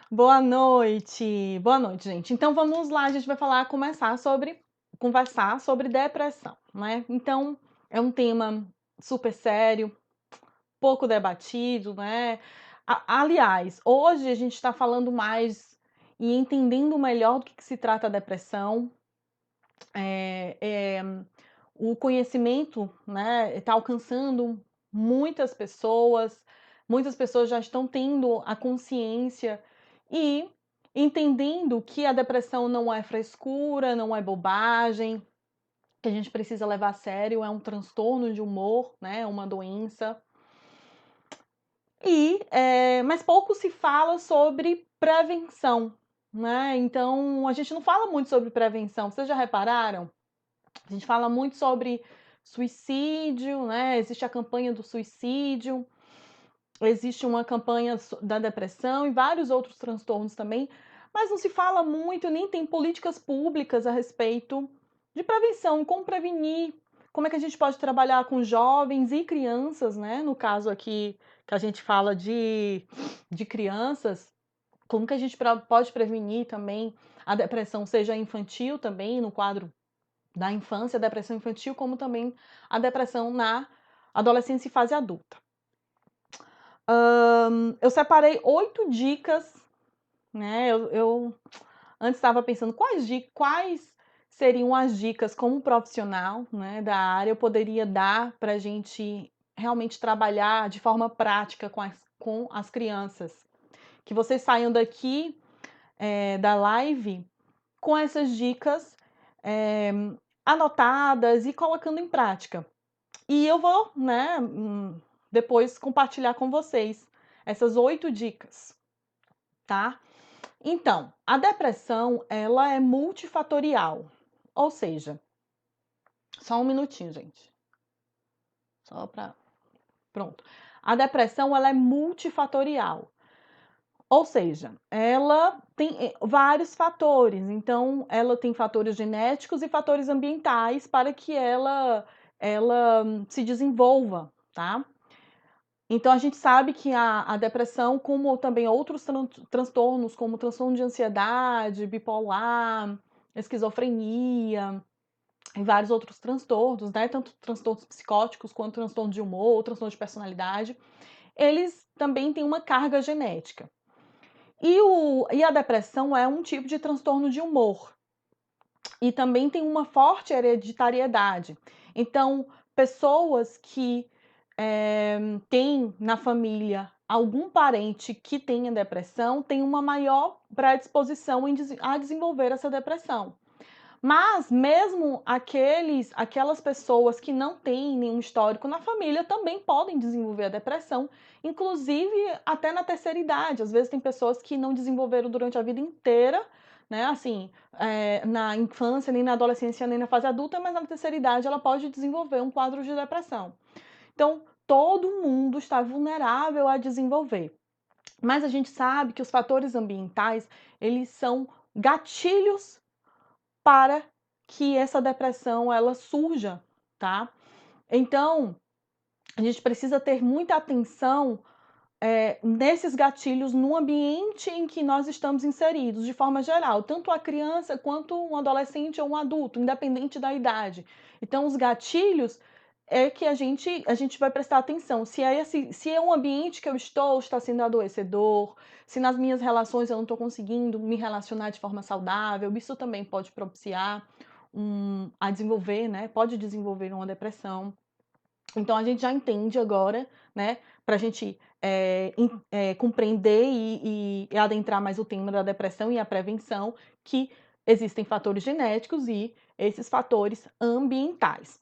Boa noite, gente. Então vamos lá, a gente vai conversar sobre depressão, né? Então é um tema super sério, pouco debatido, né? Aliás, hoje a gente está falando mais e entendendo melhor do que se trata a depressão. É, é, o conhecimento, né, está alcançando muitas pessoas já estão tendo a consciência e entendendo que a depressão não é frescura, não é bobagem, que a gente precisa levar a sério, é um transtorno de humor, né, é uma doença. Mas pouco se fala sobre prevenção, né? Então a gente não fala muito sobre prevenção. Vocês já repararam? A gente fala muito sobre suicídio, né? Existe a campanha do suicídio, existe uma campanha da depressão e vários outros transtornos também, mas não se fala muito, nem tem políticas públicas a respeito de prevenção, como prevenir, como é que a gente pode trabalhar com jovens e crianças, né? No caso aqui que a gente fala de crianças, como que a gente pode prevenir também a depressão, seja infantil também, no quadro da infância, a depressão infantil, como também a depressão na adolescência e fase adulta. Eu separei 8 dicas, né? Eu antes estava pensando quais seriam as dicas como profissional, né, da área eu poderia dar para a gente realmente trabalhar de forma prática com as crianças. Que vocês saiam daqui da live com essas dicas é, anotadas e colocando em prática. E eu vou, né, depois compartilhar com vocês essas 8 dicas, tá? Então, a depressão, ela é multifatorial, ou seja, só um minutinho, gente. Só para pronto. A depressão, ela é multifatorial. Ou seja, ela tem vários fatores. Então, ela tem fatores genéticos e fatores ambientais para que ela se desenvolva, tá? Então, a gente sabe que a depressão, como também outros transtornos, como transtorno de ansiedade, bipolar, esquizofrenia e vários outros transtornos, né? Tanto transtornos psicóticos quanto transtorno de humor ou transtorno de personalidade, eles também têm uma carga genética. E a depressão é um tipo de transtorno de humor. E também tem uma forte hereditariedade. Então, pessoas que têm na família algum parente que tenha depressão têm uma maior predisposição a desenvolver essa depressão. Mas mesmo aquelas pessoas que não têm nenhum histórico na família também podem desenvolver a depressão, inclusive até na terceira idade. Às vezes tem pessoas que não desenvolveram durante a vida inteira, né? Assim, na infância, nem na adolescência, nem na fase adulta, mas na terceira idade ela pode desenvolver um quadro de depressão. Então, todo mundo está vulnerável a desenvolver. Mas a gente sabe que os fatores ambientais, eles são gatilhos para que essa depressão ela surja, tá? Então, a gente precisa ter muita atenção nesses gatilhos no ambiente em que nós estamos inseridos, de forma geral, tanto a criança quanto um adolescente ou um adulto, independente da idade. Então, os gatilhos é que a gente vai prestar atenção. Se é um ambiente que eu estou está sendo adoecedor, se nas minhas relações eu não estou conseguindo me relacionar de forma saudável, isso também pode propiciar a desenvolver, né? Pode desenvolver uma depressão. Então a gente já entende agora, né? Para a gente compreender e adentrar mais o tema da depressão e a prevenção, que existem fatores genéticos e esses fatores ambientais.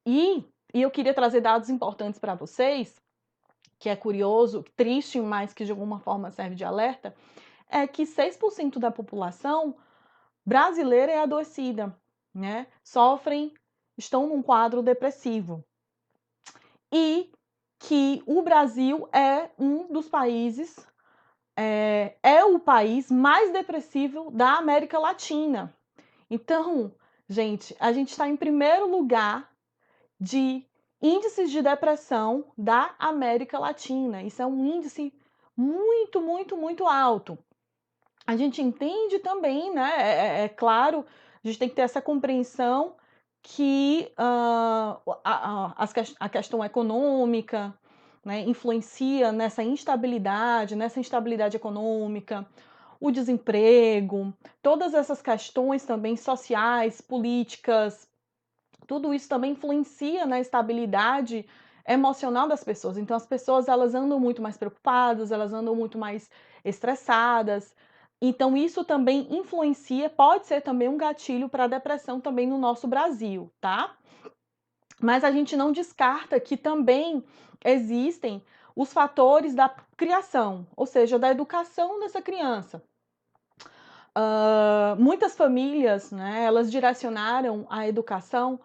E eu queria trazer dados importantes para vocês, que é curioso, triste, mas que de alguma forma serve de alerta, é que 6% da população brasileira é adoecida, né? Estão num quadro depressivo. E que o Brasil é um dos países, é o país mais depressivo da América Latina. Então, gente, a gente está em primeiro lugar de índices de depressão da América Latina. Isso é um índice muito, muito, muito alto. A gente entende também, né, é claro, a gente tem que ter essa compreensão que, a questão econômica, né, influencia nessa instabilidade econômica, o desemprego, todas essas questões também sociais, políticas, tudo isso também influencia na estabilidade emocional das pessoas. Então as pessoas elas andam muito mais preocupadas, elas andam muito mais estressadas. Então isso também influencia, pode ser também um gatilho para a depressão também no nosso Brasil, tá? Mas a gente não descarta que também existem os fatores da criação, ou seja, da educação dessa criança. Muitas famílias, né, elas direcionaram a educação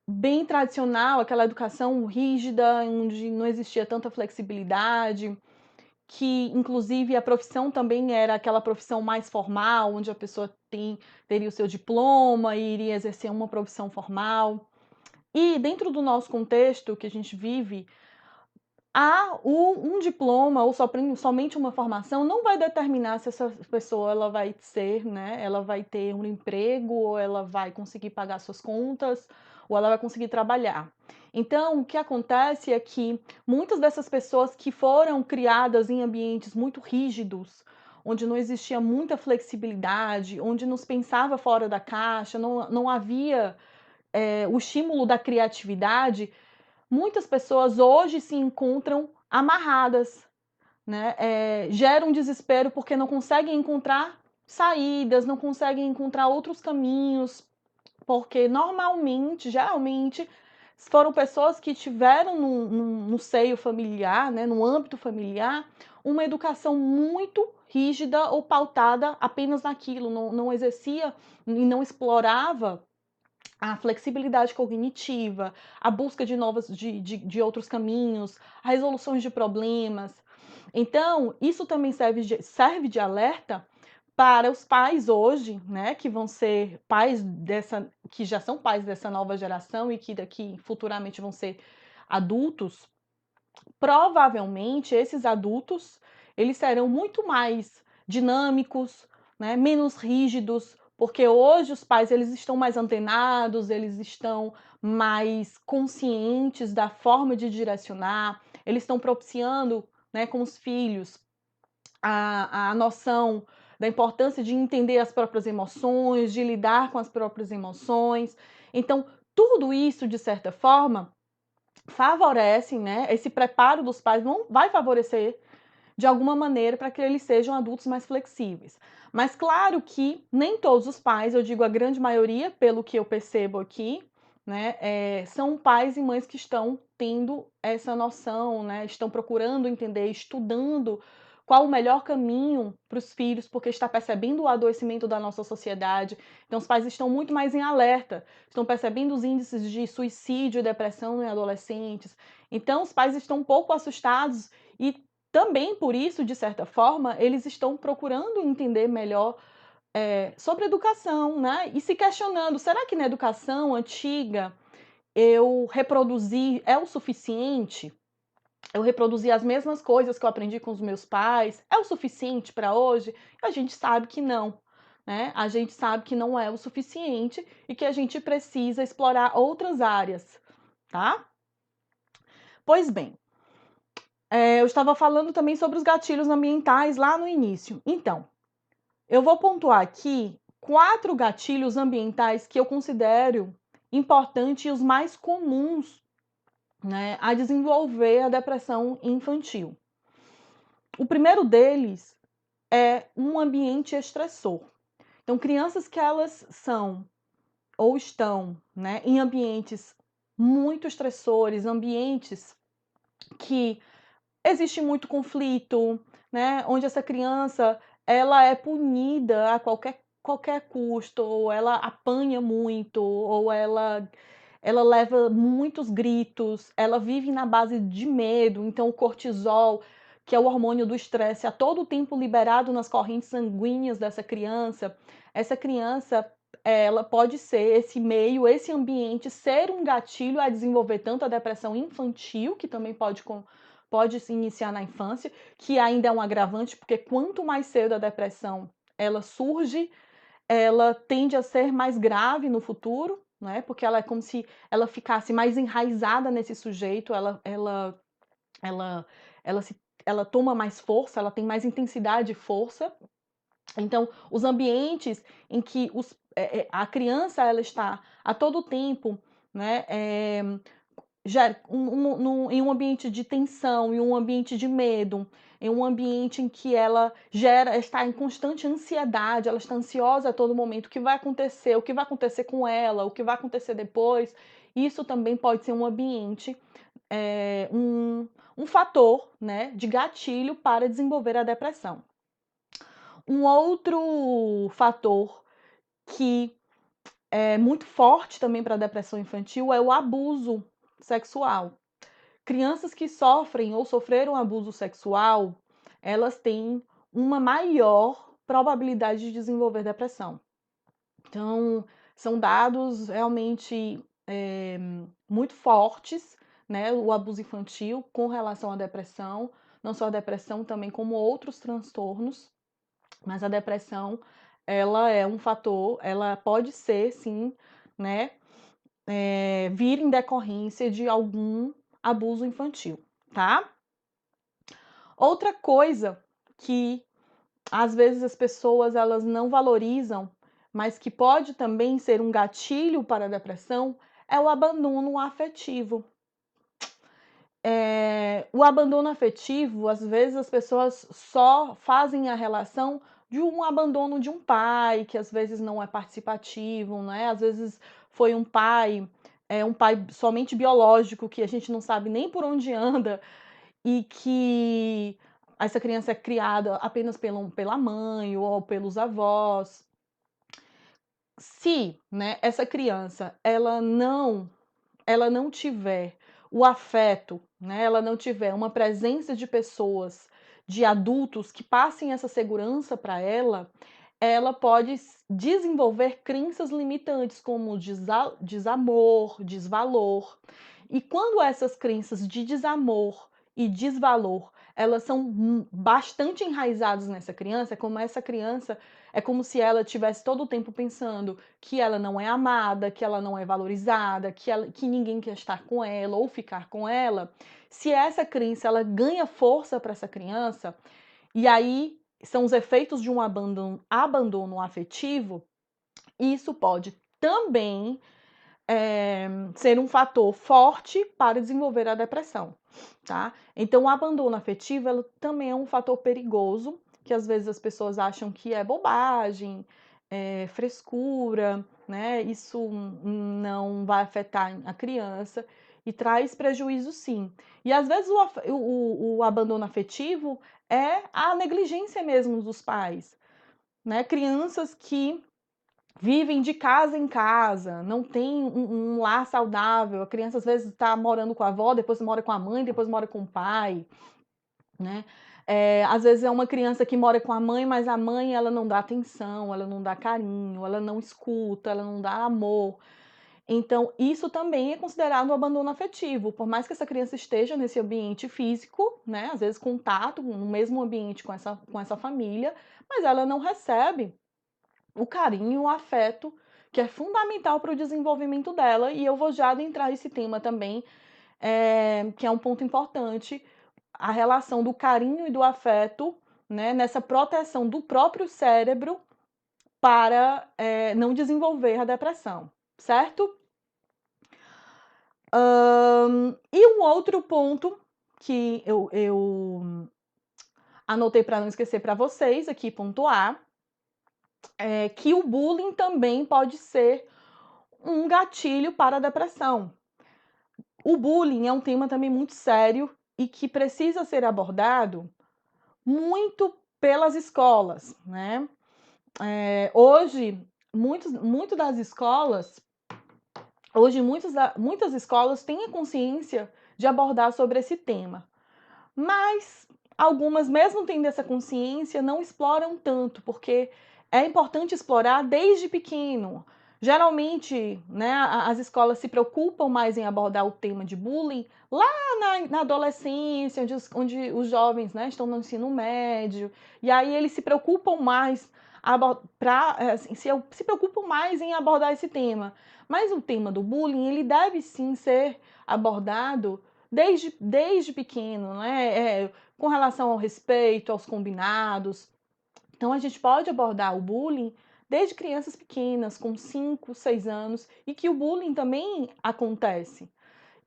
bem tradicional, aquela educação rígida, onde não existia tanta flexibilidade, que inclusive a profissão também era aquela profissão mais formal, onde a pessoa teria o seu diploma e iria exercer uma profissão formal. E dentro do nosso contexto que a gente vive, um diploma ou somente uma formação não vai determinar se essa pessoa ela vai ser, né, ela vai ter um emprego, ou ela vai conseguir pagar suas contas, ou ela vai conseguir trabalhar. Então, o que acontece é que muitas dessas pessoas que foram criadas em ambientes muito rígidos, onde não existia muita flexibilidade, onde não se pensava fora da caixa, não havia o estímulo da criatividade, muitas pessoas hoje se encontram amarradas, né? Geram desespero porque não conseguem encontrar saídas, não conseguem encontrar outros caminhos, porque normalmente, geralmente, foram pessoas que tiveram no seio familiar, né, no âmbito familiar, uma educação muito rígida ou pautada apenas naquilo, não exercia e não explorava a flexibilidade cognitiva, a busca de outros caminhos, a resoluções de problemas. Então, isso também serve de alerta para os pais hoje, né, que vão ser que já são pais dessa nova geração e que daqui futuramente vão ser adultos. Provavelmente esses adultos, eles serão muito mais dinâmicos, né, menos rígidos, porque hoje os pais eles estão mais antenados, eles estão mais conscientes da forma de direcionar, eles estão propiciando, né, com os filhos a noção da importância de entender as próprias emoções, de lidar com as próprias emoções. Então, tudo isso, de certa forma, favorecem, né, esse preparo dos pais não vai favorecer de alguma maneira para que eles sejam adultos mais flexíveis. Mas claro que nem todos os pais, eu digo a grande maioria, pelo que eu percebo aqui, né, são pais e mães que estão tendo essa noção, né, estão procurando entender, estudando qual o melhor caminho para os filhos, porque está percebendo o adoecimento da nossa sociedade. Então, os pais estão muito mais em alerta, estão percebendo os índices de suicídio e depressão em adolescentes. Então, os pais estão um pouco assustados e também por isso, de certa forma, eles estão procurando entender melhor sobre educação, né? E se questionando: será que na educação antiga eu reproduzir é o suficiente? Eu reproduzi as mesmas coisas que eu aprendi com os meus pais, é o suficiente para hoje? A gente sabe que não, né? A gente sabe que não é o suficiente e que a gente precisa explorar outras áreas, tá? Pois bem, eu estava falando também sobre os gatilhos ambientais lá no início. Então, eu vou pontuar aqui 4 gatilhos ambientais que eu considero importantes e os mais comuns, né, a desenvolver a depressão infantil. O primeiro deles é um ambiente estressor. Então, crianças que elas são ou estão, né, em ambientes muito estressores, ambientes que existe muito conflito, né, onde essa criança ela é punida a qualquer custo, ou ela apanha muito, ou ela leva muitos gritos, ela vive na base de medo, então o cortisol, que é o hormônio do estresse, a todo tempo liberado nas correntes sanguíneas dessa criança, essa criança ela pode ser esse meio, esse ambiente ser um gatilho a desenvolver tanto a depressão infantil, que também pode se iniciar na infância, que ainda é um agravante, porque quanto mais cedo a depressão ela surge, ela tende a ser mais grave no futuro, né? Porque ela é como se ela ficasse mais enraizada nesse sujeito, ela, ela, se, ela toma mais força, ela tem mais intensidade e força. Então, os ambientes em que a criança ela está a todo tempo, né, já em um ambiente de tensão, em um ambiente de medo, em um ambiente em que ela está em constante ansiedade, ela está ansiosa a todo momento, o que vai acontecer com ela, o que vai acontecer depois, isso também pode ser um ambiente, um fator, né, de gatilho para desenvolver a depressão. Um outro fator que é muito forte também para a depressão infantil é o abuso sexual. Crianças que sofrem ou sofreram abuso sexual, elas têm uma maior probabilidade de desenvolver depressão. Então, são dados realmente muito fortes, né, o abuso infantil com relação à depressão, não só a depressão, também como outros transtornos, mas a depressão, ela é um fator, ela pode ser, sim, né, vir em decorrência de algum abuso infantil, tá? Outra coisa que às vezes as pessoas elas não valorizam, mas que pode também ser um gatilho para a depressão, é o abandono afetivo. O abandono afetivo, às vezes as pessoas só fazem a relação de um abandono de um pai, que às vezes não é participativo, né? Às vezes foi um pai somente biológico, que a gente não sabe nem por onde anda, e que essa criança é criada apenas pela mãe ou pelos avós. Se, né, essa criança ela não tiver o afeto, né, ela não tiver uma presença de pessoas, de adultos que passem essa segurança para ela, ela pode desenvolver crenças limitantes como desamor, desvalor. E quando essas crenças de desamor e desvalor, elas são bastante enraizadas nessa criança, é como se ela tivesse todo o tempo pensando que ela não é amada, que ela não é valorizada, que ninguém quer estar com ela ou ficar com ela. Se essa crença ela ganha força para essa criança, e aí são os efeitos de um abandono afetivo, isso pode também ser um fator forte para desenvolver a depressão, tá? Então, o abandono afetivo ela também é um fator perigoso, que às vezes as pessoas acham que é bobagem, frescura, né? Isso não vai afetar a criança e traz prejuízo sim. E às vezes o abandono afetivo é a negligência mesmo dos pais, né? Crianças que vivem de casa em casa, não tem um lar saudável. A criança às vezes está morando com a avó, depois mora com a mãe, depois mora com o pai, né? Às vezes é uma criança que mora com a mãe, mas a mãe ela não dá atenção, ela não dá carinho, ela não escuta, ela não dá amor. Então, isso também é considerado um abandono afetivo, por mais que essa criança esteja nesse ambiente físico, né? Às vezes contato no mesmo ambiente com essa família, mas ela não recebe o carinho, o afeto, que é fundamental para o desenvolvimento dela, e eu vou já adentrar esse tema também, que é um ponto importante, a relação do carinho e do afeto, né, nessa proteção do próprio cérebro para não desenvolver a depressão, certo? E um outro ponto que eu anotei para não esquecer para vocês aqui pontuar, é que o bullying também pode ser um gatilho para a depressão. O bullying é um tema também muito sério e que precisa ser abordado muito pelas escolas, né? Hoje, muitas escolas têm a consciência de abordar sobre esse tema, mas algumas, mesmo tendo essa consciência, não exploram tanto, porque é importante explorar desde pequeno, Geralmente, né, as escolas se preocupam mais em abordar o tema de bullying lá na adolescência, onde os jovens, né, estão no ensino médio, e aí eles se preocupam mais assim, se preocupam mais em abordar esse tema. Mas o tema do bullying, ele deve sim ser abordado desde pequeno, né, com relação ao respeito, aos combinados. Então, a gente pode abordar o bullying desde crianças pequenas, com 5, 6 anos, e que o bullying também acontece.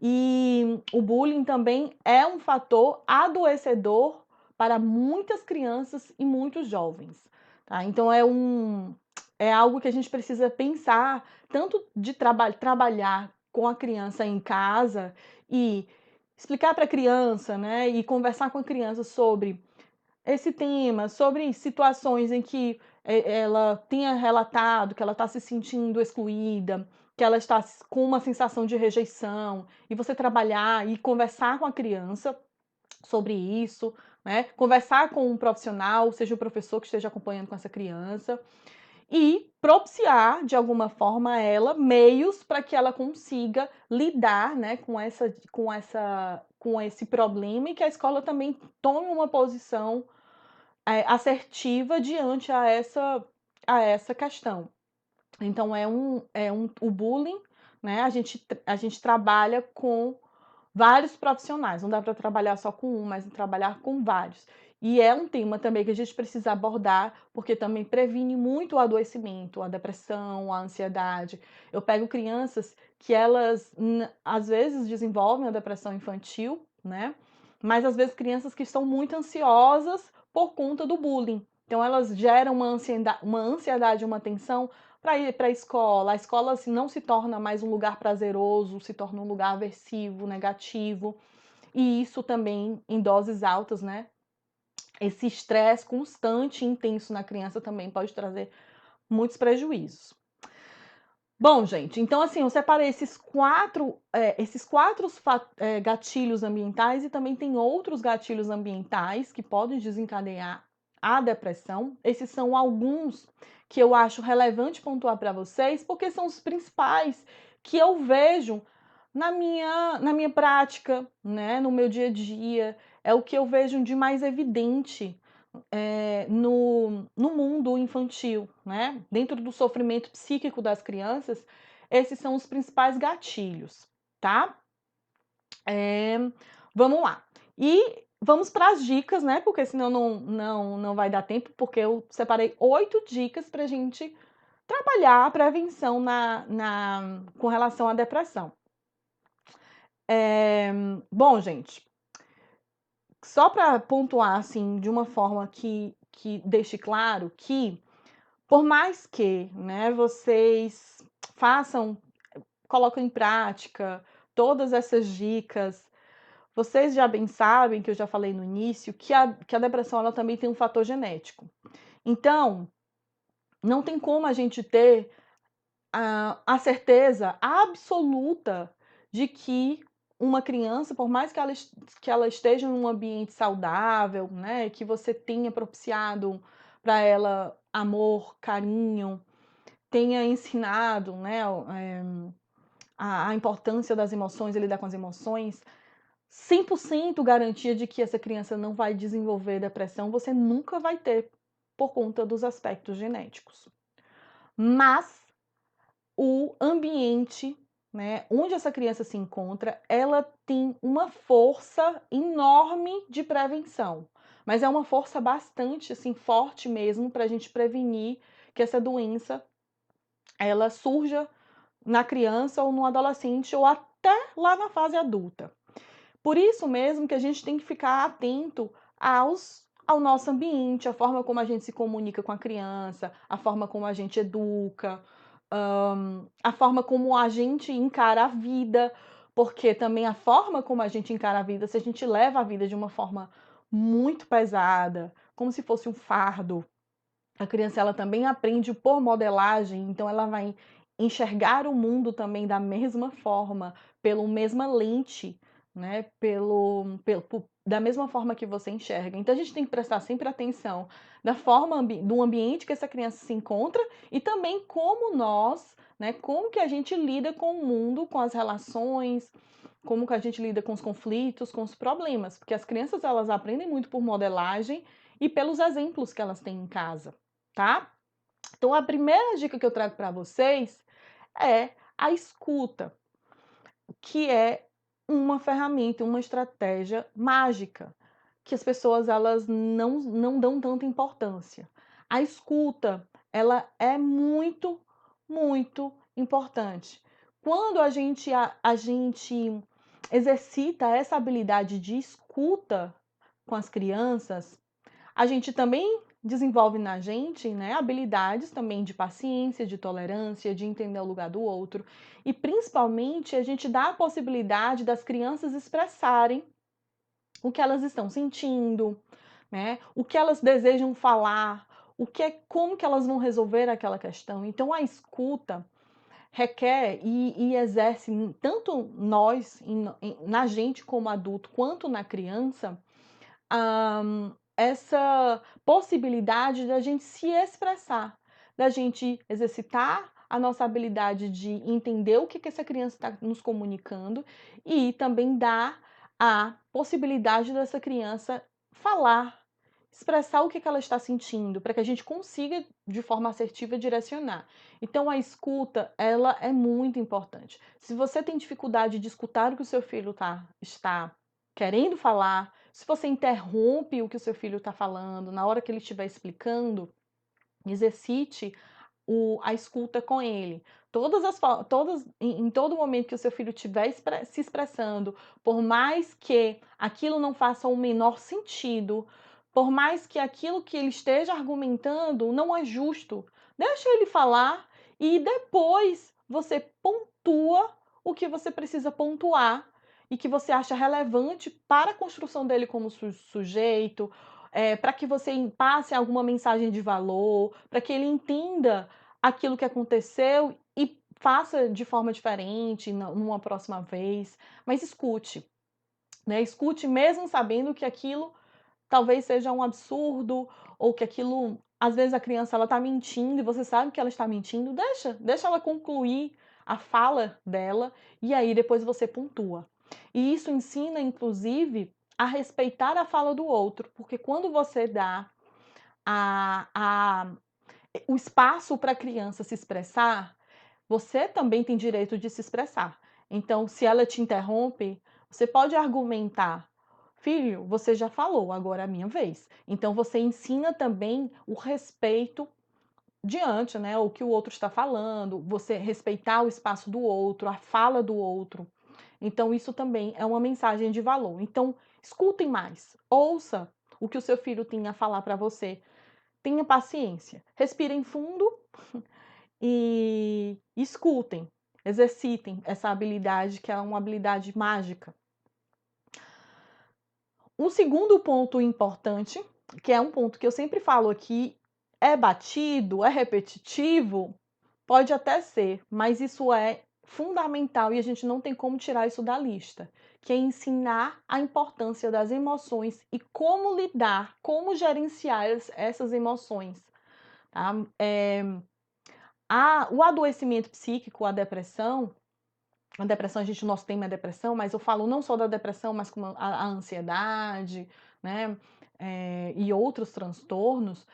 E o bullying também é um fator adoecedor para muitas crianças e muitos jovens. Tá? Então, é algo que a gente precisa pensar, tanto de trabalhar com a criança em casa e explicar para a criança, né, e conversar com a criança sobre esse tema, sobre situações em que ela tenha relatado que ela está se sentindo excluída, que ela está com uma sensação de rejeição, e você trabalhar e conversar com a criança sobre isso, né? Conversar com um profissional, seja o professor que esteja acompanhando com essa criança, e propiciar, de alguma forma, a ela meios para que ela consiga lidar, né, com esse problema, e que a escola também tome uma posição assertiva diante a essa questão. Então o bullying, né? A gente trabalha com vários profissionais, não dá para trabalhar só com um, mas trabalhar com vários. E é um tema também que a gente precisa abordar, porque também previne muito o adoecimento, a depressão, a ansiedade. Eu pego crianças que elas às vezes desenvolvem a depressão infantil, né? Mas às vezes crianças que estão muito ansiosas por conta do bullying. Então elas geram uma ansiedade, uma tensão para ir para a escola assim, não se torna mais um lugar prazeroso, se torna um lugar aversivo, negativo, e isso também em doses altas, né? Esse estresse constante e intenso na criança também pode trazer muitos prejuízos. Bom, gente, então assim, eu separei esses quatro gatilhos ambientais, e também tem outros gatilhos ambientais que podem desencadear a depressão. Esses são alguns que eu acho relevante pontuar para vocês, porque são os principais que eu vejo na minha prática, né, no meu dia a dia. É o que eu vejo de mais evidente no mundo infantil, né? Dentro do sofrimento psíquico das crianças, esses são os principais gatilhos, tá? Vamos lá. E vamos para as dicas, né? Porque senão não vai dar tempo, porque eu separei 8 dicas para a gente trabalhar a prevenção com relação à depressão. Bom, gente, só para pontuar assim de uma forma que deixe claro que, por mais que, né, vocês façam, coloquem em prática todas essas dicas, vocês já bem sabem, que eu já falei no início, que a depressão ela também tem um fator genético. Então, não tem como a gente ter a certeza absoluta de que uma criança, por mais que ela esteja em um ambiente saudável, né, que você tenha propiciado para ela amor, carinho, tenha ensinado, né, a importância das emoções e lidar com as emoções, 100% garantia de que essa criança não vai desenvolver depressão, você nunca vai ter, por conta dos aspectos genéticos. Mas o ambiente, né, onde essa criança se encontra, ela tem uma força enorme de prevenção, mas é uma força bastante assim forte mesmo para a gente prevenir que essa doença ela surja na criança ou no adolescente ou até lá na fase adulta. Por isso mesmo que a gente tem que ficar atento ao nosso ambiente, a forma como a gente se comunica com a criança, a forma como a gente educa, a forma como a gente encara a vida, porque também a forma como a gente encara a vida, se a gente leva a vida de uma forma muito pesada, como se fosse um fardo, a criança ela também aprende por modelagem, então ela vai enxergar o mundo também da mesma forma, pela mesma lente, né? Da mesma forma que você enxerga. Então a gente tem que prestar sempre atenção da forma do ambiente que essa criança se encontra, e também como nós, né? Como que a gente lida com o mundo, com as relações, como que a gente lida com os conflitos, com os problemas, porque as crianças elas aprendem muito por modelagem e pelos exemplos que elas têm em casa, tá? Então a primeira dica que eu trago para vocês é a escuta, que é uma ferramenta, uma estratégia mágica, que as pessoas elas não dão tanta importância. A escuta, ela é muito, muito importante. Quando a gente exercita essa habilidade de escuta com as crianças, a gente também desenvolve na gente, né, habilidades também de paciência, de tolerância, de entender o lugar do outro. E principalmente a gente dá a possibilidade das crianças expressarem o que elas estão sentindo, né? O que elas desejam falar, como que elas vão resolver aquela questão. Então a escuta requer e exerce tanto nós, na gente como adulto, quanto na criança, essa possibilidade da gente se expressar, da gente exercitar a nossa habilidade de entender o que, que essa criança está nos comunicando e também dar a possibilidade dessa criança falar, expressar o que, que ela está sentindo, para que a gente consiga, de forma assertiva, direcionar. Então, a escuta, ela é muito importante. Se você tem dificuldade de escutar o que o seu filho está querendo falar, se você interrompe o que o seu filho está falando na hora que ele estiver explicando, exercite a escuta com ele. Em todo momento que o seu filho estiver se expressando, por mais que aquilo não faça o menor sentido, por mais que aquilo que ele esteja argumentando não é justo, deixa ele falar e depois você pontua o que você precisa pontuar e que você acha relevante para a construção dele como sujeito, para que você passe alguma mensagem de valor, para que ele entenda aquilo que aconteceu e faça de forma diferente numa próxima vez, mas escute, né? Escute mesmo sabendo que aquilo talvez seja um absurdo ou que aquilo, às vezes a criança ela está mentindo e você sabe que ela está mentindo, deixa ela concluir a fala dela e aí depois você pontua. E isso ensina, inclusive, a respeitar a fala do outro, porque quando você dá a, a, o espaço para a criança se expressar, você também tem direito de se expressar. Então, se ela te interrompe, você pode argumentar: filho, você já falou, agora é a minha vez. Então, você ensina também o respeito diante, né? O que o outro está falando, você respeitar o espaço do outro, a fala do outro. Então, isso também é uma mensagem de valor. Então, escutem mais, ouça o que o seu filho tem a falar para você. Tenha paciência, respirem fundo e escutem, exercitem essa habilidade que é uma habilidade mágica. Um segundo ponto importante, que é um ponto que eu sempre falo aqui, é batido, é repetitivo, pode até ser, mas isso é fundamental e a gente não tem como tirar isso da lista, que é ensinar a importância das emoções e como lidar, como gerenciar essas emoções. Tá? O adoecimento psíquico, a depressão a gente, o nosso tema é depressão, mas eu falo não só da depressão, mas como a ansiedade, né, e outros transtornos,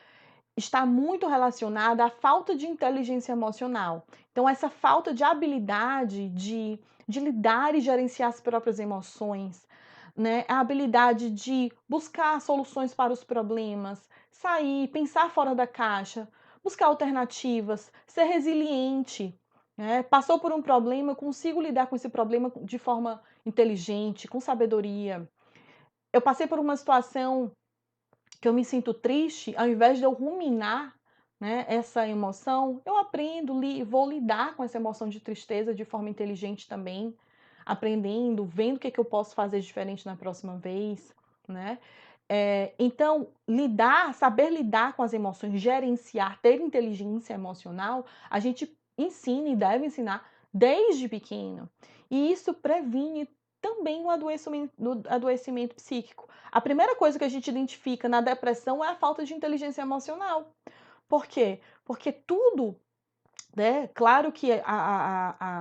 está muito relacionada à falta de inteligência emocional. Então, essa falta de habilidade de lidar e gerenciar as próprias emoções, né, a habilidade de buscar soluções para os problemas, sair, pensar fora da caixa, buscar alternativas, ser resiliente, né? Passou por um problema, eu consigo lidar com esse problema de forma inteligente, com sabedoria. Eu passei por uma situação que eu me sinto triste, ao invés de eu ruminar, né, essa emoção, eu aprendo, vou lidar com essa emoção de tristeza de forma inteligente também, aprendendo, vendo o que, que eu posso fazer diferente na próxima vez, né? Então, saber lidar com as emoções, gerenciar, ter inteligência emocional, a gente ensina e deve ensinar desde pequeno. E isso previne também o adoecimento psíquico. A primeira coisa que a gente identifica na depressão é a falta de inteligência emocional. Por quê? Porque tudo né, claro que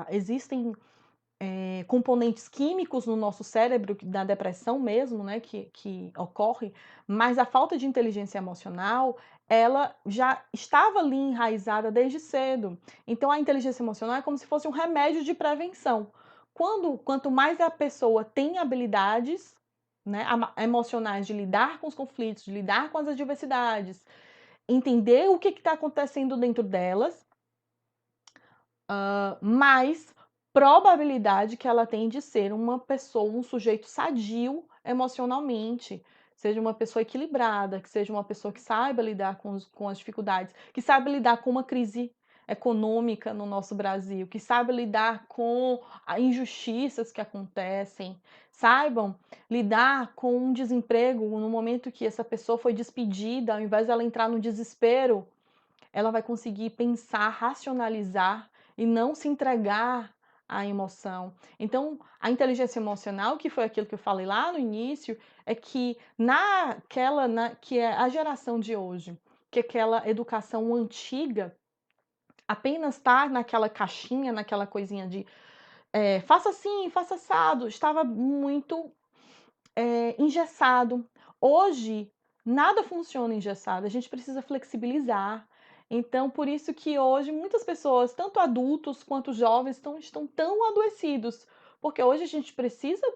existem componentes químicos no nosso cérebro, da depressão mesmo, né, que ocorre, mas a falta de inteligência emocional, ela já estava ali enraizada desde cedo. Então a inteligência emocional é como se fosse um remédio de prevenção. Quanto mais a pessoa tem habilidades, né, emocionais de lidar com os conflitos, de lidar com as adversidades, entender o que está acontecendo dentro delas, mais probabilidade que ela tem de ser uma pessoa, um sujeito sadio emocionalmente, seja uma pessoa equilibrada, que seja uma pessoa que saiba lidar com as dificuldades, que saiba lidar com uma crise econômica no nosso Brasil, que saiba lidar com as injustiças que acontecem, saibam lidar com um desemprego no momento que essa pessoa foi despedida, ao invés de ela entrar no desespero, ela vai conseguir pensar, racionalizar e não se entregar à emoção. Então, a inteligência emocional, que foi aquilo que eu falei lá no início, é que que é a geração de hoje, que aquela educação antiga apenas está naquela caixinha, naquela coisinha de faça assim, faça assado, estava muito engessado. Hoje, nada funciona engessado, a gente precisa flexibilizar. Então, por isso que hoje muitas pessoas, tanto adultos quanto jovens, estão tão adoecidos, porque hoje a gente precisa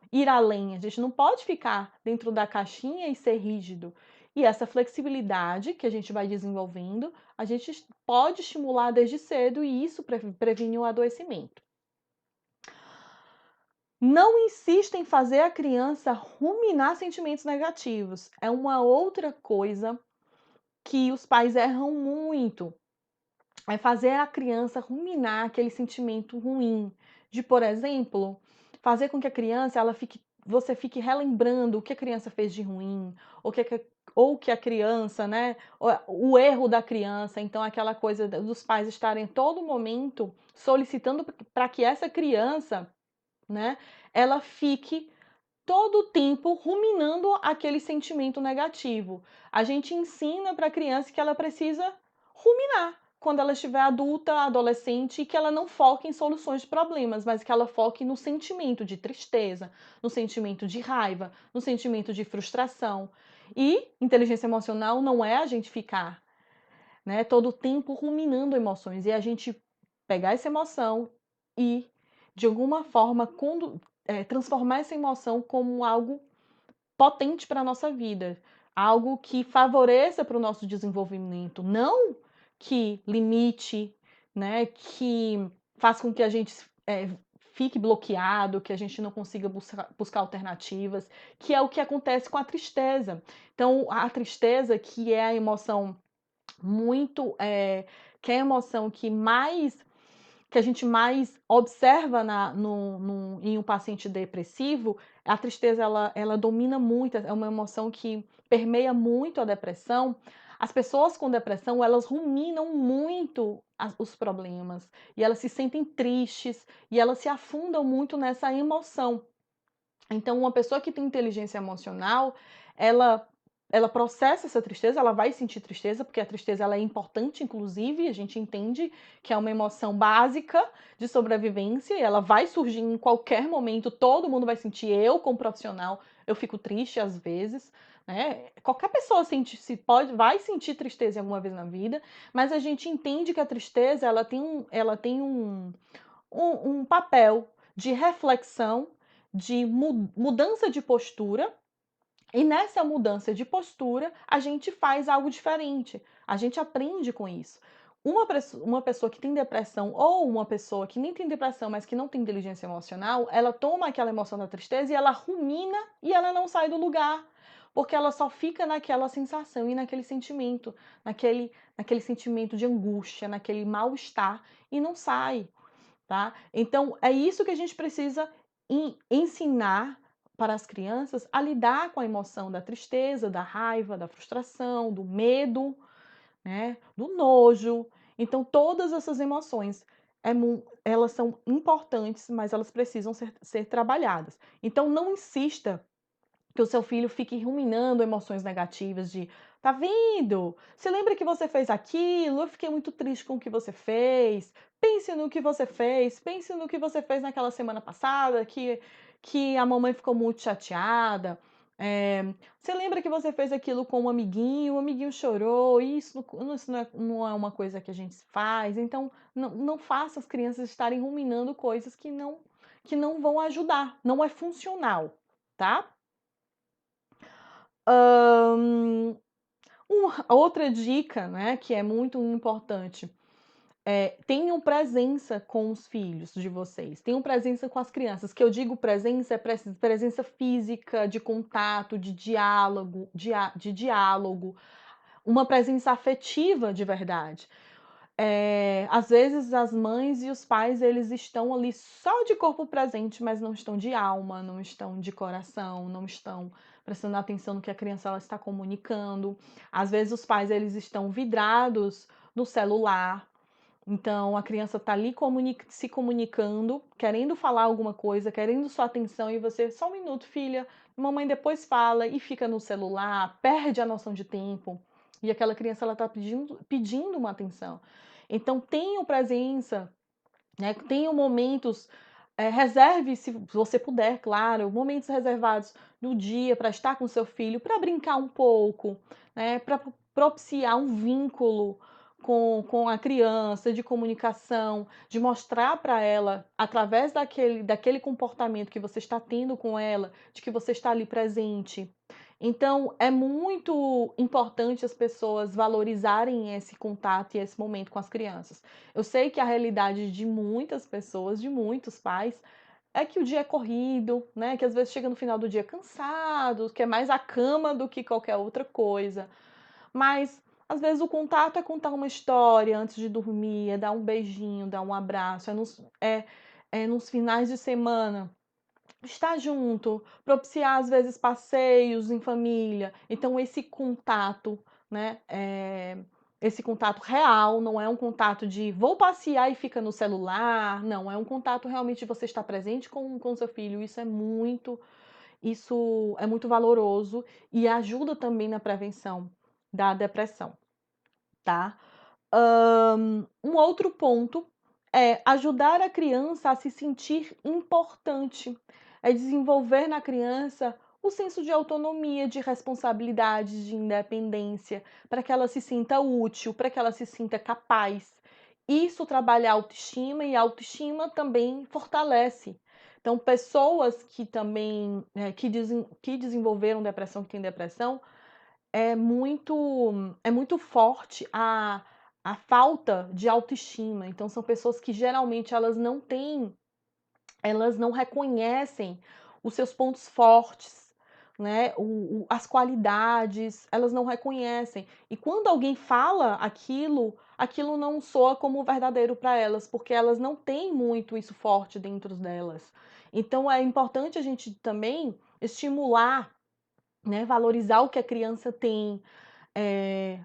ir além, a gente não pode ficar dentro da caixinha e ser rígido. E essa flexibilidade que a gente vai desenvolvendo, a gente pode estimular desde cedo e isso previne o adoecimento. Não insista em fazer a criança ruminar sentimentos negativos. É uma outra coisa que os pais erram muito. É fazer a criança ruminar aquele sentimento ruim. De, por exemplo, fazer com que a criança você fique relembrando o que a criança fez de ruim, ou que a criança, né? O erro da criança. Então, aquela coisa dos pais estarem todo momento solicitando para que essa criança, né, ela fique todo o tempo ruminando aquele sentimento negativo. A gente ensina para a criança que ela precisa ruminar quando ela estiver adulta, adolescente, e que ela não foque em soluções de problemas, mas que ela foque no sentimento de tristeza, no sentimento de raiva, no sentimento de frustração. E inteligência emocional não é a gente ficar, né, todo o tempo ruminando emoções, e a gente pegar essa emoção e, de alguma forma, transformar essa emoção como algo potente para a nossa vida, algo que favoreça para o nosso desenvolvimento, não que limite, né, que faça com que a gente fique bloqueado, que a gente não consiga buscar alternativas, que é o que acontece com a tristeza. Então, a tristeza, que é a emoção muito, que é a emoção que a gente mais observa em um paciente depressivo, a tristeza ela domina muito, é uma emoção que permeia muito a depressão. As pessoas com depressão, elas ruminam muito os problemas, e elas se sentem tristes, e elas se afundam muito nessa emoção. Então, uma pessoa que tem inteligência emocional, ela ela processa essa tristeza, ela vai sentir tristeza, porque a tristeza ela é importante, inclusive, a gente entende que é uma emoção básica de sobrevivência, e ela vai surgir em qualquer momento, todo mundo vai sentir. Eu, como profissional, eu fico triste às vezes, né? Qualquer pessoa vai sentir tristeza alguma vez na vida, mas a gente entende que a tristeza ela tem um papel de reflexão, de mudança de postura, e nessa mudança de postura, a gente faz algo diferente, a gente aprende com isso. Uma pessoa que tem depressão, ou uma pessoa que nem tem depressão, mas que não tem inteligência emocional, ela toma aquela emoção da tristeza e ela rumina e ela não sai do lugar, porque ela só fica naquela sensação e naquele sentimento, naquele sentimento de angústia, naquele mal-estar, e não sai. Tá? Então, é isso que a gente precisa ensinar para as crianças a lidar com a emoção da tristeza, da raiva, da frustração, do medo, né? Do nojo. Então, todas essas emoções, elas são importantes, mas elas precisam ser trabalhadas. Então, não insista que o seu filho fique ruminando emoções negativas de: "Tá vendo? Você lembra que você fez aquilo? Eu fiquei muito triste com o que você fez. Pense no que você fez, pense no que você fez naquela semana passada que a mamãe ficou muito chateada. Você lembra que você fez aquilo com um amiguinho, o amiguinho chorou, isso não é uma coisa que a gente faz". Então, não faça as crianças estarem ruminando coisas que não vão ajudar, não é funcional, tá? Hã, outra dica, né, que é muito importante, tenham presença com os filhos de vocês, tenham presença com as crianças, que eu digo presença, é presença física, de contato, de diálogo, uma presença afetiva de verdade. Às vezes as mães e os pais, eles estão ali só de corpo presente, mas não estão de alma, não estão de coração, não estão prestando atenção no que a criança ela está comunicando. Às vezes os pais, eles estão vidrados no celular, então a criança está ali se comunicando, querendo falar alguma coisa, querendo sua atenção e você: "Só um minuto filha, mamãe depois fala", e fica no celular, perde a noção de tempo, e aquela criança ela está pedindo uma atenção. Então tenham presença, né, tenham momentos, reserve, se você puder, claro, momentos reservados no dia para estar com seu filho, para brincar um pouco, né, para propiciar um vínculo com a criança, de comunicação, de mostrar para ela, através daquele comportamento que você está tendo com ela, de que você está ali presente. Então, é muito importante as pessoas valorizarem esse contato e esse momento com as crianças. Eu sei que a realidade de muitas pessoas, de muitos pais, é que o dia é corrido, né, que às vezes chega no final do dia cansado, que é mais a cama do que qualquer outra coisa. Mas, às vezes, o contato é contar uma história antes de dormir, é dar um beijinho, dar um abraço, é nos finais de semana estar junto, propiciar às vezes passeios em família. Então esse contato, né, esse contato real, não é um contato de vou passear e fica no celular, não, é um contato realmente de você estar presente com seu filho, isso é muito valoroso e ajuda também na prevenção da depressão, tá? Um outro ponto é ajudar a criança a se sentir importante, é desenvolver na criança o senso de autonomia, de responsabilidade, de independência, para que ela se sinta útil, para que ela se sinta capaz. Isso trabalha a autoestima e a autoestima também fortalece. Então, pessoas que também que desenvolveram depressão, que têm depressão, é muito forte a falta de autoestima. Então são pessoas que geralmente elas não reconhecem os seus pontos fortes, né, as qualidades, elas não reconhecem. E quando alguém fala aquilo não soa como verdadeiro para elas, porque elas não têm muito isso forte dentro delas. Então é importante a gente também estimular, né, valorizar o que a criança tem,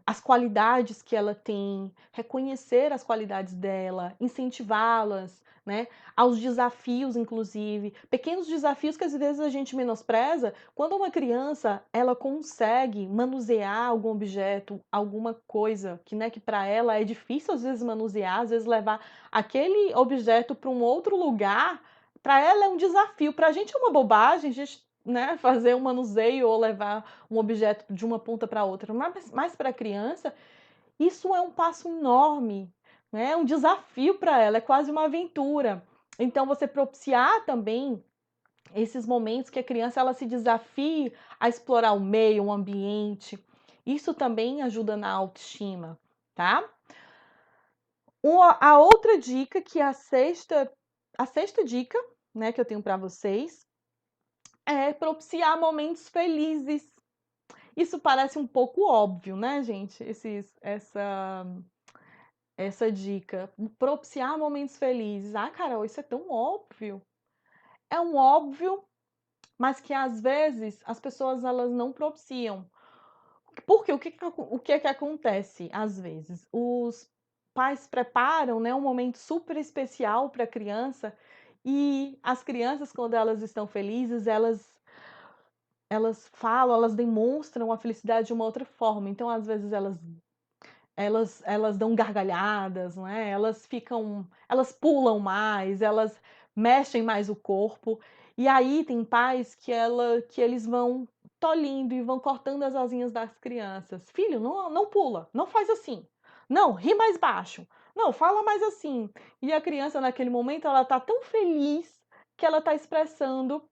as qualidades que ela tem, reconhecer as qualidades dela, incentivá-las, né, aos desafios, inclusive, pequenos desafios que às vezes a gente menospreza. Quando uma criança ela consegue manusear algum objeto, alguma coisa que para ela é difícil às vezes manusear, às vezes levar aquele objeto para um outro lugar, para ela é um desafio. Para a gente é uma bobagem, a gente, né, fazer um manuseio ou levar um objeto de uma ponta para outra, mas para a criança, isso é um passo enorme, né, é um desafio para ela, é quase uma aventura. Então você propiciar também esses momentos que a criança ela se desafie a explorar o meio, o ambiente, isso também ajuda na autoestima, tá. A outra dica que é a sexta dica, né, que eu tenho para vocês, é propiciar momentos felizes. Isso parece um pouco óbvio, né, gente, essa dica. Propiciar momentos felizes. Ah, Carol, isso é tão óbvio. É um óbvio, mas que às vezes as pessoas elas não propiciam. Porque o que que acontece às vezes? Os pais preparam, né, um momento super especial para a criança, e as crianças quando elas estão felizes, elas elas falam, elas demonstram a felicidade de uma outra forma. Então, às vezes, elas dão gargalhadas, não é? Elas pulam mais, elas mexem mais o corpo. E aí tem pais que eles vão tolindo e vão cortando as asinhas das crianças. Filho, não pula, não faz assim. Não, ri mais baixo. Não, fala mais assim. E a criança naquele momento ela tá tão feliz que ela tá expressando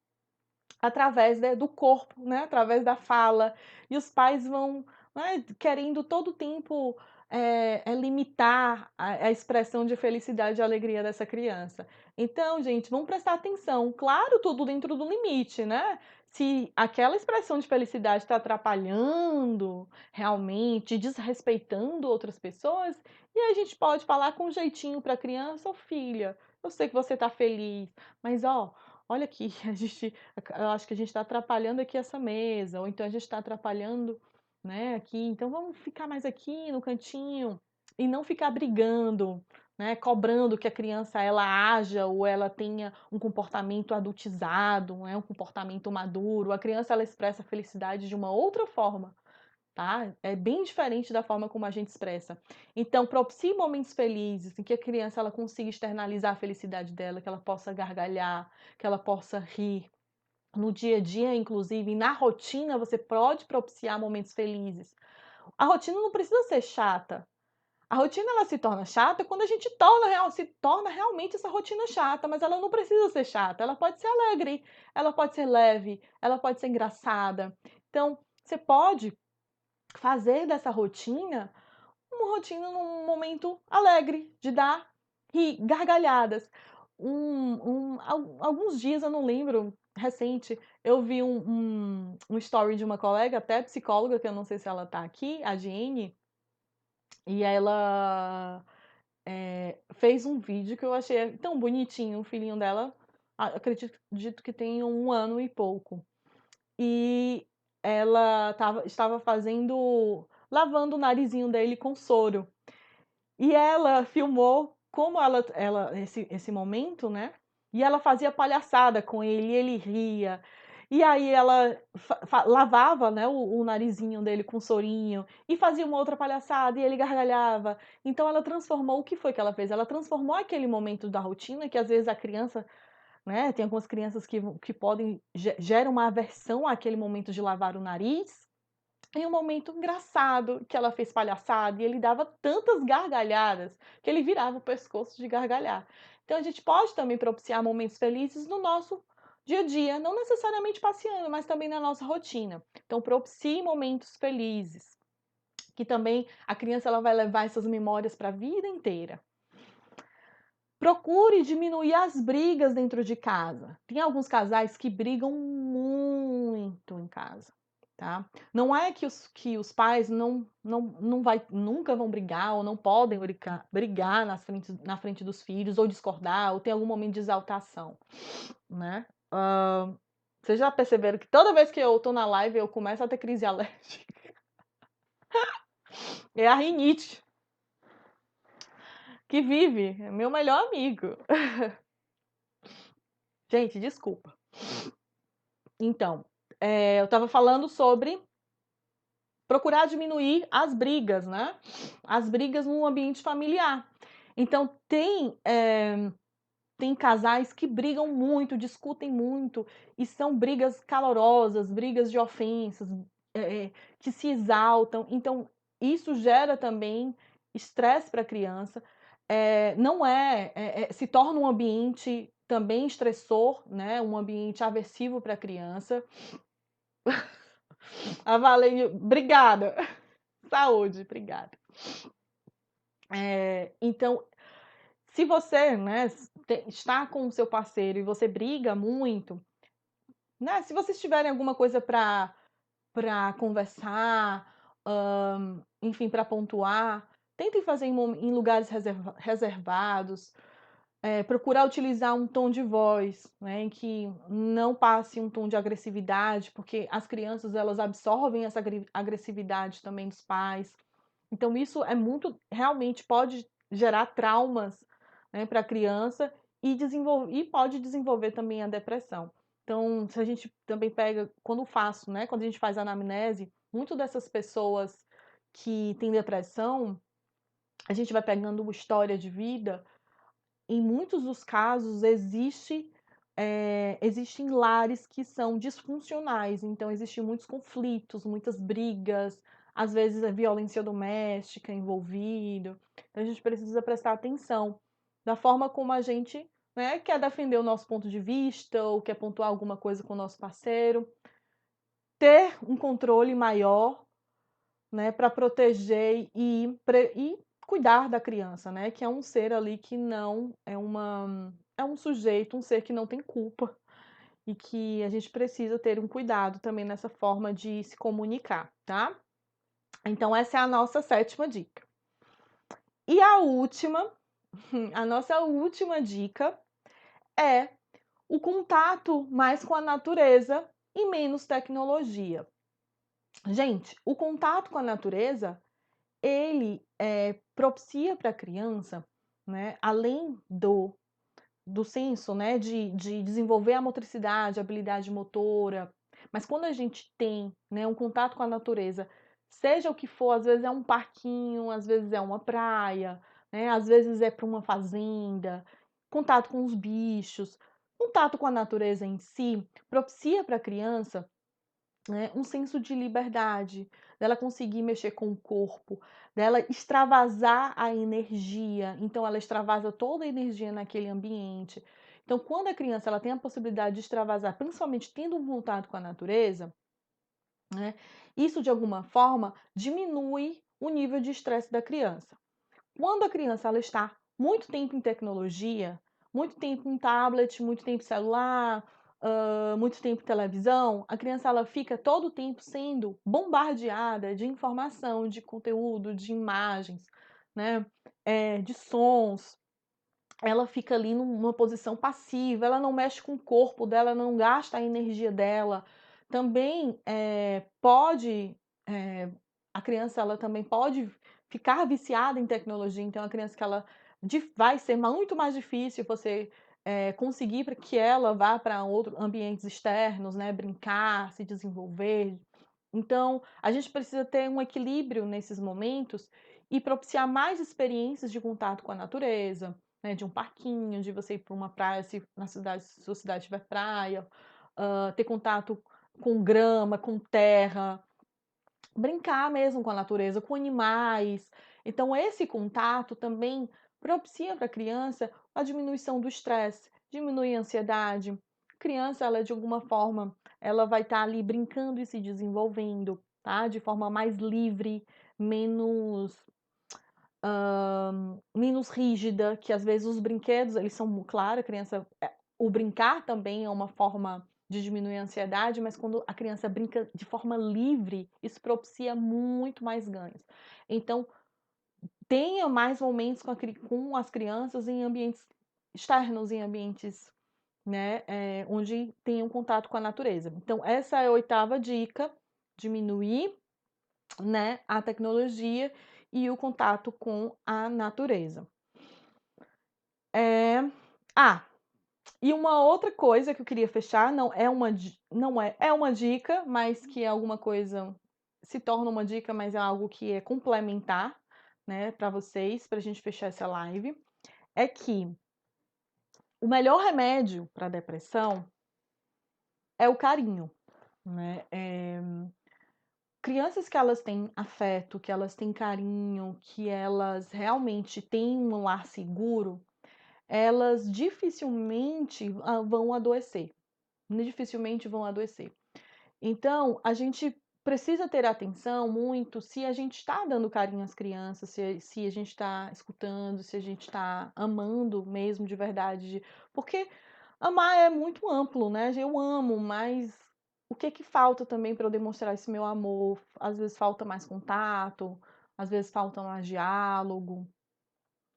através, né, do corpo, né, através da fala, e os pais vão, né, querendo todo o tempo limitar a expressão de felicidade e alegria dessa criança. Então, gente, vamos prestar atenção. Claro, tudo dentro do limite, né? Se aquela expressão de felicidade está atrapalhando realmente, desrespeitando outras pessoas, e a gente pode falar com um jeitinho para a criança, ô filha, eu sei que você está feliz, mas ó, olha aqui, eu acho que a gente está atrapalhando aqui essa mesa, ou então a gente está atrapalhando, né, aqui, então vamos ficar mais aqui no cantinho e não ficar brigando, né, cobrando que a criança ela haja ou ela tenha um comportamento adultizado, né, um comportamento maduro. A criança ela expressa a felicidade de uma outra forma, tá? É bem diferente da forma como a gente expressa. Então, propicie momentos felizes em que a criança ela consiga externalizar a felicidade dela, que ela possa gargalhar, que ela possa rir. No dia a dia, inclusive, na rotina, você pode propiciar momentos felizes. A rotina não precisa ser chata. A rotina ela se torna chata quando a gente se torna realmente essa rotina chata, mas ela não precisa ser chata. Ela pode ser alegre, ela pode ser leve, ela pode ser engraçada. Então, você pode fazer dessa rotina uma rotina num momento alegre, de dar gargalhadas. Alguns dias, eu não lembro, recente, eu vi um story de uma colega, até psicóloga, que eu não sei se ela tá aqui, a Jenny, e ela fez um vídeo que eu achei tão bonitinho, o filhinho dela, acredito que tem 1 ano e pouco. E ela estava lavando o narizinho dele com soro. E ela filmou como esse momento, né? E ela fazia palhaçada com ele, e ele ria. E aí ela lavava, né, o narizinho dele com sorinho e fazia uma outra palhaçada e ele gargalhava. Então ela transformou, o que foi que ela fez? Ela transformou aquele momento da rotina que às vezes a criança, né, tem algumas crianças que podem geram uma aversão àquele momento de lavar o nariz, em um momento engraçado, que ela fez palhaçada, e ele dava tantas gargalhadas, que ele virava o pescoço de gargalhar. Então a gente pode também propiciar momentos felizes no nosso dia a dia, não necessariamente passeando, mas também na nossa rotina. Então propicie momentos felizes, que também a criança ela vai levar essas memórias para a vida inteira. Procure diminuir as brigas dentro de casa. Tem alguns casais que brigam muito em casa, tá? Não é que os pais nunca vão brigar ou não podem brigar na frente dos filhos ou discordar ou ter algum momento de exaltação, né? Vocês já perceberam que toda vez que eu tô na live eu começo a ter crise alérgica? É a rinite que vive, é meu melhor amigo. Gente, desculpa. Então, eu estava falando sobre procurar diminuir as brigas, né? As brigas no ambiente familiar. Então, tem casais que brigam muito, discutem muito, e são brigas calorosas, brigas de ofensas, que se exaltam. Então, isso gera também estresse para a criança. Não se torna um ambiente também estressor, né? Um ambiente aversivo para a criança. A Valene, obrigada. Saúde, obrigada. Então, se você, né, está com o seu parceiro e você briga muito, né, se vocês tiverem alguma coisa para conversar, enfim, para pontuar, tentem fazer em lugares reservados, procurar utilizar um tom de voz, né, em que não passe um tom de agressividade, porque as crianças elas absorvem essa agressividade também dos pais. Então isso é muito, realmente pode gerar traumas, né, para a criança e pode desenvolver também a depressão. Então, se a gente também pega, quando a gente faz a anamnese, muito dessas pessoas que têm depressão, a gente vai pegando uma história de vida, em muitos dos casos existem lares que são disfuncionais, então existem muitos conflitos, muitas brigas, às vezes a violência doméstica envolvida. Então a gente precisa prestar atenção da forma como a gente, né, quer defender o nosso ponto de vista ou quer pontuar alguma coisa com o nosso parceiro, ter um controle maior, né, para proteger e cuidar da criança, né, que é um ser ali que não é um sujeito, um ser que não tem culpa e que a gente precisa ter um cuidado também nessa forma de se comunicar, tá? Então essa é a nossa 7ª dica. E a última, a nossa última dica é o contato mais com a natureza e menos tecnologia. Gente, o contato com a natureza ele propicia para a criança, né, além do senso, né, de desenvolver a motricidade, a habilidade motora, mas quando a gente tem, né, um contato com a natureza, seja o que for, às vezes é um parquinho, às vezes é uma praia, né, às vezes é para uma fazenda, contato com os bichos, contato com a natureza em si, propicia para a criança, né, um senso de liberdade, dela conseguir mexer com o corpo, dela extravasar a energia, então ela extravasa toda a energia naquele ambiente. Então, quando a criança ela tem a possibilidade de extravasar, principalmente tendo um contato com a natureza, né, isso de alguma forma diminui o nível de estresse da criança. Quando a criança ela está muito tempo em tecnologia, muito tempo em tablet, muito tempo em celular, muito tempo em televisão, a criança ela fica todo o tempo sendo bombardeada de informação, de conteúdo, de imagens, né, de sons. Ela fica ali numa posição passiva, ela não mexe com o corpo dela, não gasta a energia dela. Também a criança ela também pode ficar viciada em tecnologia, então a criança que ela vai ser muito mais difícil você conseguir para que ela vá para outros ambientes externos, né, brincar, se desenvolver. Então, a gente precisa ter um equilíbrio nesses momentos e propiciar mais experiências de contato com a natureza, né, de um parquinho, de você ir para uma praia, se sua cidade tiver praia, ter contato com grama, com terra, brincar mesmo com a natureza, com animais. Então, esse contato também propicia para a criança a diminuição do estresse, diminui a ansiedade. A criança, ela de alguma forma, ela vai estar ali brincando e se desenvolvendo, tá? De forma mais livre, menos menos rígida, que às vezes os brinquedos, eles são, claro, a criança, o brincar também é uma forma de diminuir a ansiedade, mas quando a criança brinca de forma livre, isso propicia muito mais ganhos. Então, tenha mais momentos com as crianças em ambientes externos, em ambientes, né, onde tenham contato com a natureza. Então, essa é a 8ª dica, diminuir, né, a tecnologia e o contato com a natureza. Ah, e uma outra coisa que eu queria fechar, não é uma dica, mas que é alguma coisa, se torna uma dica, mas é algo que é complementar, né, para vocês, para a gente fechar essa live, é que o melhor remédio para depressão é o carinho, né? Crianças que elas têm afeto, que elas têm carinho, que elas realmente têm um lar seguro, elas dificilmente vão adoecer. Dificilmente vão adoecer. Então, a gente precisa ter atenção muito se a gente está dando carinho às crianças, se a gente está escutando, se a gente está amando mesmo de verdade. Porque amar é muito amplo, né? Eu amo, mas o que que falta também para eu demonstrar esse meu amor? Às vezes falta mais contato, às vezes falta mais diálogo.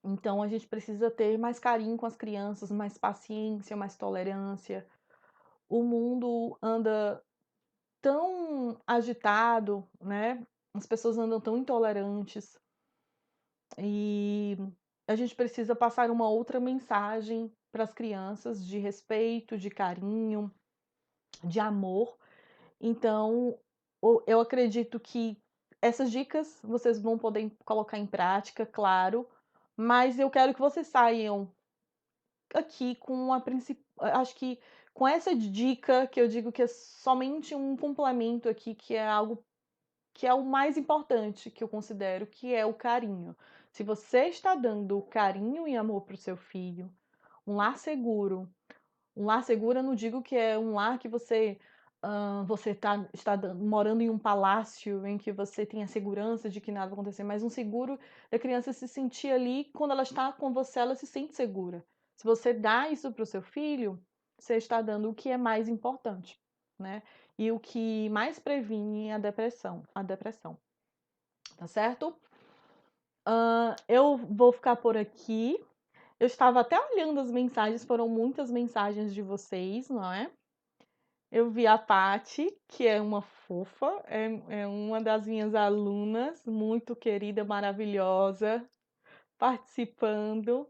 Então, a gente precisa ter mais carinho com as crianças, mais paciência, mais tolerância. O mundo anda tão agitado, né? As pessoas andam tão intolerantes e a gente precisa passar uma outra mensagem para as crianças de respeito, de carinho, de amor. Então, eu acredito que essas dicas vocês vão poder colocar em prática, claro, mas eu quero que vocês saiam aqui com a principal, acho que com essa dica que eu digo que é somente um complemento aqui, que é algo que é o mais importante que eu considero, que é o carinho. Se você está dando carinho e amor para o seu filho, um lar seguro, um lar seguro eu não digo que é um lar que você está morando em um palácio em que você tem a segurança de que nada vai acontecer, mas um seguro da criança se sentir ali, quando ela está com você, ela se sente segura. Se você dá isso para o seu filho, você está dando o que é mais importante, né? E o que mais previne a depressão, tá certo? Eu vou ficar por aqui. Eu estava até olhando as mensagens, foram muitas mensagens de vocês, não é? Eu vi a Paty, que é uma fofa, é uma das minhas alunas, muito querida, maravilhosa, participando.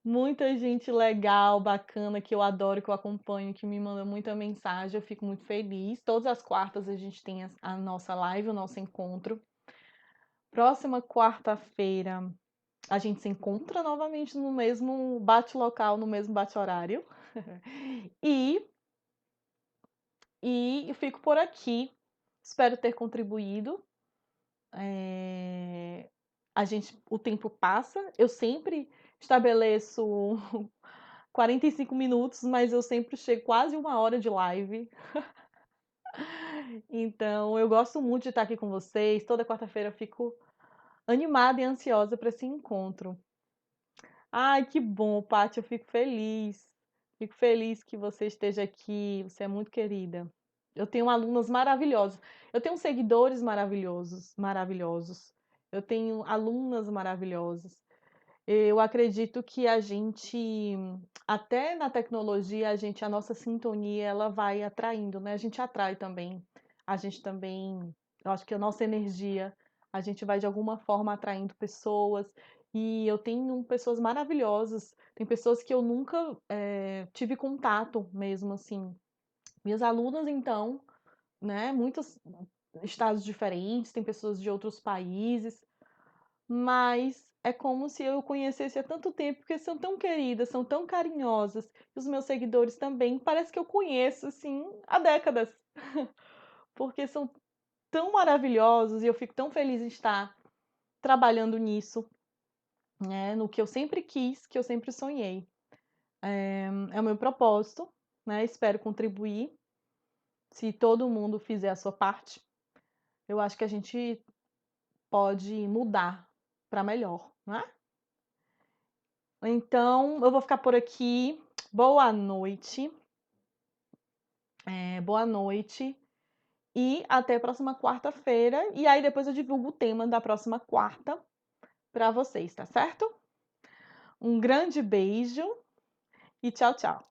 Muita gente legal, bacana, que eu adoro, que eu acompanho, que me manda muita mensagem, eu fico muito feliz. Todas as quartas a gente tem a nossa live, o nosso encontro. Próxima quarta-feira a gente se encontra novamente no mesmo bate-local, no mesmo bate-horário. E eu fico por aqui. Espero ter contribuído. O tempo passa. Eu sempre estabeleço 45 minutos, mas eu sempre chego quase 1 hora de live. Então, eu gosto muito de estar aqui com vocês. Toda quarta-feira eu fico animada e ansiosa para esse encontro. Ai, que bom, Paty, eu fico feliz. Fico feliz que você esteja aqui, você é muito querida. Eu tenho alunos maravilhosos. Eu tenho seguidores maravilhosos, maravilhosos. Eu tenho alunas maravilhosas. Eu acredito que a gente, até na tecnologia, a nossa sintonia, ela vai atraindo, né? A gente atrai também. A gente também, eu acho que a nossa energia, a gente vai de alguma forma atraindo pessoas. E eu tenho pessoas maravilhosas. Tem pessoas que eu nunca tive contato mesmo, assim. Minhas alunas, então, né? Muitos estados diferentes, tem pessoas de outros países, mas é como se eu conhecesse há tanto tempo, porque são tão queridas, são tão carinhosas, e os meus seguidores também, parece que eu conheço, assim, há décadas, porque são tão maravilhosos e eu fico tão feliz em estar trabalhando nisso, né, no que eu sempre quis, que eu sempre sonhei. É o meu propósito, né? Espero contribuir. Se todo mundo fizer a sua parte, eu acho que a gente pode mudar para melhor, né? Então, eu vou ficar por aqui. Boa noite. Boa noite. E até a próxima quarta-feira. E aí depois eu divulgo o tema da próxima quarta para vocês, tá certo? Um grande beijo e tchau, tchau.